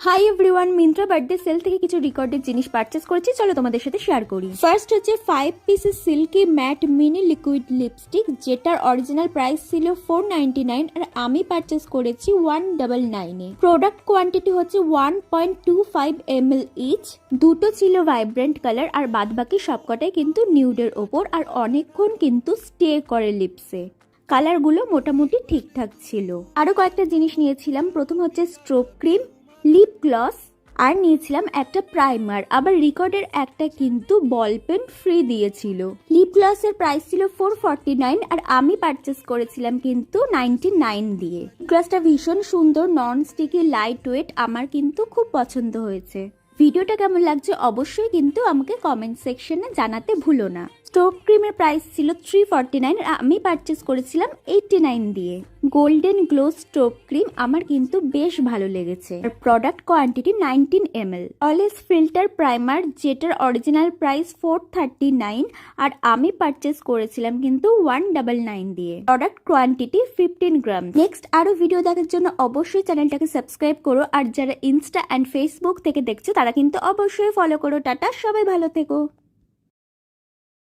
High everyone, Myntra birthday sale থেকে কিছু recorded জিনিস পারচেস করেছি, চলো তোমাদের সাথে শেয়ার করি। ফার্স্ট হচ্ছে 5 pieces silky matte mini liquid lipstick, যেটার অরিজিনাল প্রাইস ছিল 499 আর আমি পারচেস করেছি 199 এ। প্রোডাক্ট কোয়ান্টিটি হচ্ছে 1.25 ml ইচ। দুটো ছিল ভাইব্রেন্ট কালার আর বাদ বাকি সবকটাই কিন্তু নিউডের ওপর, আর অনেকক্ষণ কিন্তু স্টে করে লিপসে। কালারগুলো মোটামুটি ঠিকঠাক ছিল। আরো কয়েকটা জিনিস নিয়েছিলাম। প্রথম হচ্ছে স্ট্রোব ক্রিম, লিপ গ্লস, আর নিয়েছিলাম একটা প্রাইমার। আবার রিকর্ডের একটা কিন্তু বল পেন ফ্রি দিয়েছিল। লিপ গ্লসের প্রাইস ছিল 449 আর আমি পারচেস করেছিলাম কিন্তু 99 দিয়ে। গ্লসটা ভীষণ সুন্দর, নন স্টিকি, লাইট ওয়েট, আমার কিন্তু খুব পছন্দ হয়েছে। ভিডিওটা কেমন লাগছে অবশ্যই কিন্তু আমাকে কমেন্ট সেকশনে জানাতে ভুলো না। স্টোভ ক্রিমের প্রাইস ছিল 349 আর আমি পারচেস করেছিলাম 89 দিয়ে। গোল্ডেন গ্লো স্টোভ ক্রিম আমার কিন্তু বেশ ভালো লেগেছে। আর product quantity 19 ml। Always filter primer, যেটার অরিজিনাল প্রাইস 439 আর আমি পারচেস করেছিলাম কিন্তু 199 দিয়ে। Product quantity 15 gram. নেক্সট আরো ভিডিও দেখার জন্য অবশ্যই চ্যানেলটাকে সাবস্ক্রাইব করো, আর যারা ইনস্টা অ্যান্ড ফেসবুক থেকে দেখছো তারা কিন্তু অবশ্যই ফলো করো। টাটা, সবাই ভালো থেকো।